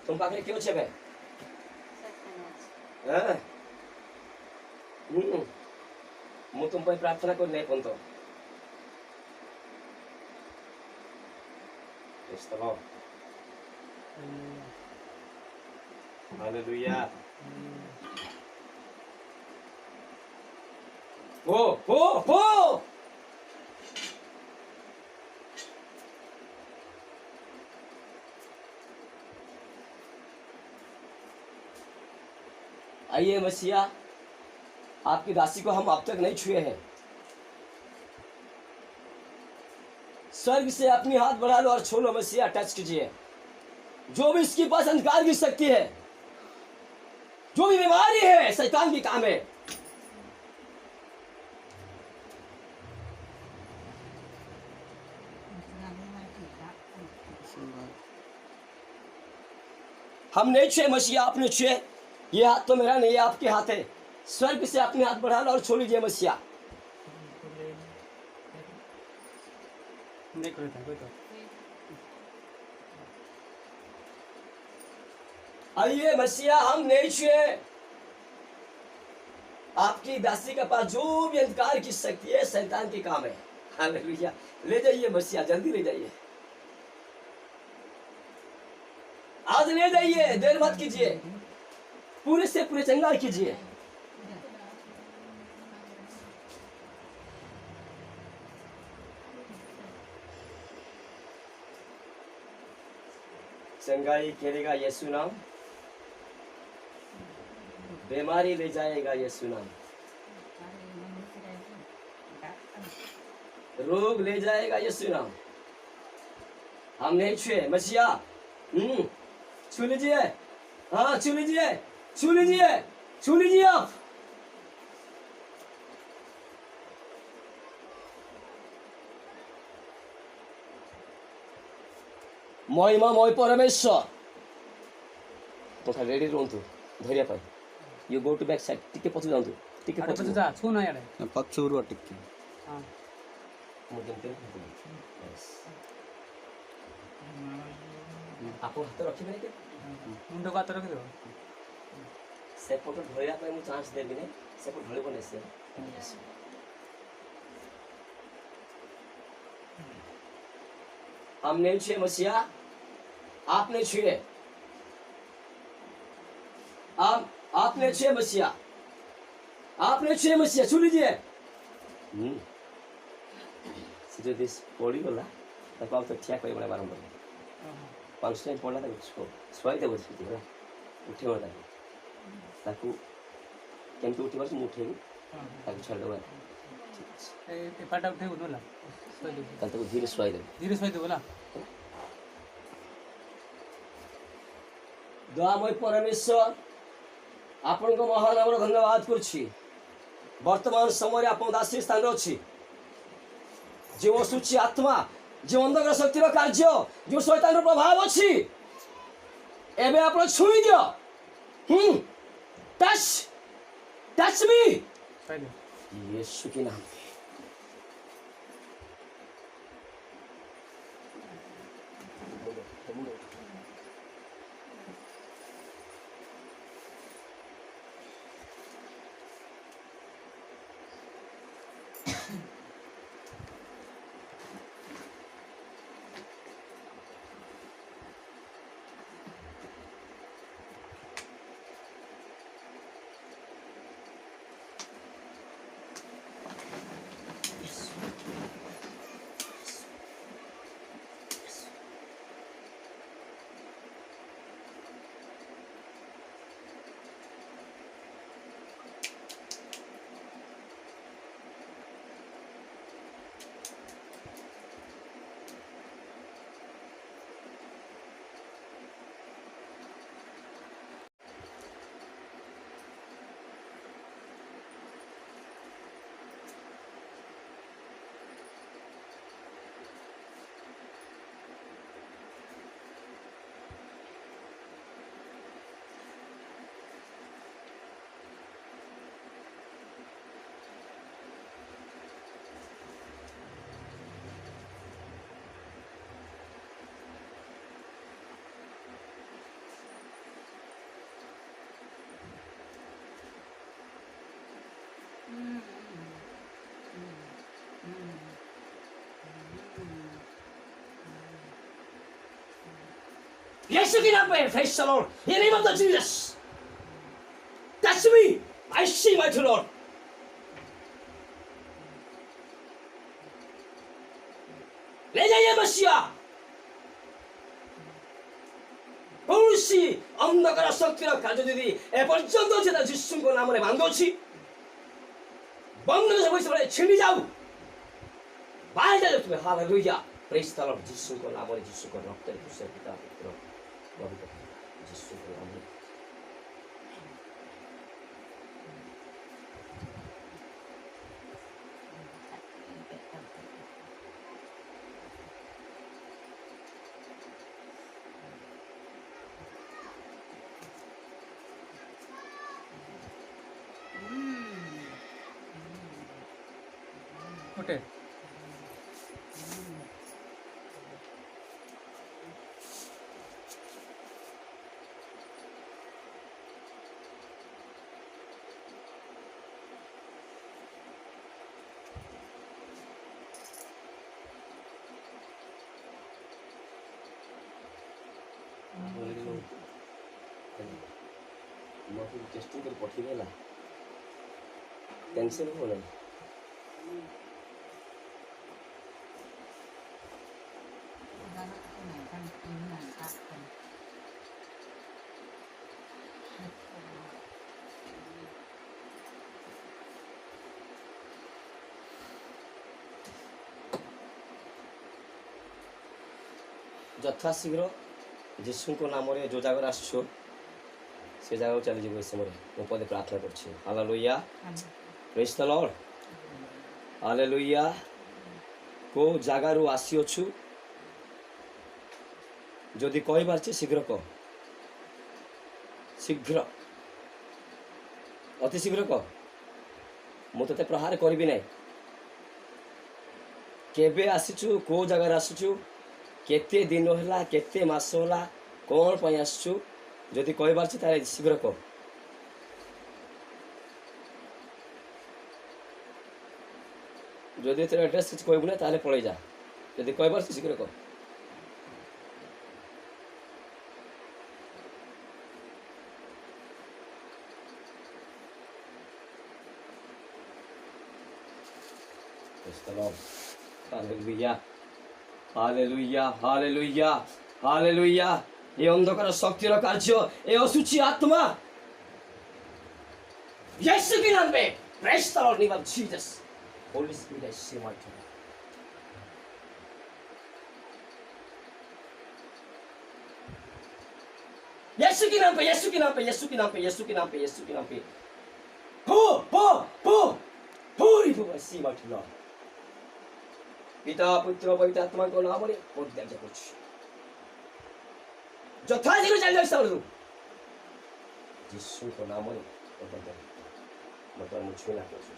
तुम पाखे क्यों छे बे हां मु तुम पे प्रार्थना कर नहीं पंतो इस्तवा हालेलुया हो आइए मसीहा आपकी दासी को हम अब तक नहीं छुए हैं स्वर्ग से अपनी हाथ बढ़ा लो और छू लो मसीहा टच कीजिए जो भी इसके पास अंधकार की शक्ति है जो भी बीमारी है शैतान की काम है हम नहीं छुए मसीहा आपने छुए ये हाथ तो मेरा नहीं है आपके हाथ है स्वर्ग से अपने हाथ बढ़ा लो और छोड़ लीजिए मसीहा आइए मसीहा हम नहीं छुए आपकी दासी के पास जो भी अंधकार की शक्ति है शैतान की काम है हालेलुया ले जाइए मसीहा जल्दी ले जाइए आज ले जाइए देर मत कीजिए पूरे से पूरे चंगा कीजिए चंगाई करेगा यीशु नाम बीमारी ले जाएगा यीशु नाम रोग ले जाएगा यीशु नाम हम नहीं छुए मसीहा छू लीजिए हाँ छू लीजिए छू लीजिए छू लीजिए आप महिमा मय परमेश्वर तो खाली रेडी रहतु धैर्य पाई you go to back side टिके पछु जांतु टिके पछु जा छु न यार पछु रो टिके हां मुझे तेरे आपो हाथ रखिबे के मुंडो हाथ रखि दो से फोटो धोया पे मु चांस देबी ने से फोटो ढळे बने से हम नहीं छुए मसीहा आपने छुए आपने छुए मसीहा आपने छुए मसीहा छू लीजिए सीधे दिस पड़ी गला ताको आप तो ठीक कोई बड़ा बारंबार पांच टाइम पड़ला ताको उसको स्वाई दे बस ना उठे वाला ताको केमती उठी बस उठे ताको छोड़ दो ए पाटा उठे बोला ताको धीरे स्वाई दे बोला दयामय परमेश्वर आपण को महान नाम धन्यवाद करछि वर्तमान समय आप दासी स्थान अच्छी जो असुची आत्मा जो अंधकार शक्तिर कार्य जो शैतान प्रभाव अच्छी एबे आप छुई दियो टच टच मी यीशु के नाम यीशु के नाम पे, praise the Lord. In the name of the Jesus. Touch me. I see my Lord. ले जाइए मसीहा। कौनसी अंधकार शक्तिर कार्य यदि एपर्यंत सेटा जिसुको नामले भान्दुछि बन्द सबैले छिडी जाऊ बाहिर जाऊ तुमे हालेलुया प्रेज द लर्ड जिसुको नामले जिसुको रक्तले पुष्ट पिता पुत्र पवित्र जिसुको नामले Okay. मको टेस्टिङ गरी पठाइदेला टेन्सन हो नै ଯଥାଶୀଘ୍ର ଯୀଶୁଙ୍କ ନାମରେ ଯେଉଁ ଜାଗାରେ ଆସୁଛୁ ସେ ଜାଗାକୁ ଚାଲିଯିବ ଏ ସମୟରେ ମୁଁ ପଦେ ପ୍ରାର୍ଥନା କରୁଛି ହାଲେଲୁୟା ପ୍ରେଜ୍ ଦ ଲର୍ଡ ହାଲେଲୁୟା କେଉଁ ଜାଗାରୁ ଆସିଅଛୁ ଯଦି କହିପାରୁଛି ଶୀଘ୍ର କହ ଶୀଘ୍ର ଅତି ଶୀଘ୍ର କହ ମୁଁ ତତେ ପ୍ରହାର କରିବି ନାହିଁ କେବେ ଆସିଛୁ କେଉଁ ଜାଗାରେ ଆସୁଛୁ କେତେ ଦିନ ହେଲା କେତେ ମାସ ହେଲା କ'ଣ ପାଇଁ ଆସୁଛୁ ଯଦି କହିପାରୁଛି ତାହେଲେ ଶୀଘ୍ର କହ ଯଦି ତୋର ଆଡ୍ରେସ୍ କିଛି କହିବୁ ନା ତାହେଲେ ପଳେଇ ଯା ଯଦି କହିପାରୁଛି ଶୀଘ୍ର କହ Hallelujah. Hallelujah. Hallelujah. Hallelujah. ଏ ଅନ୍ଧକାର ଶକ୍ତିର କାର୍ଯ୍ୟ ଏ ଅଶୁଚି ଆତ୍ମା यीशु के नाम में praise the Lord name of Jesus Holy Spirit I say my God यीशु के नाम पे यीशु के नाम पे यीशु के नाम पे यीशु के नाम पे यीशु के नाम पे पूरी I see my Lord पिता पुत्र पवित्र आत्माको नामले परित्याग गर्छु ଯଥାଶୀଘ୍ର ଚାଲି ଯାଉଛି ଯୀଶୁଙ୍କ ନାମରେ ବର୍ତ୍ତମାନ ମୁଁ ଛୁଇଁଲା କରୁଛି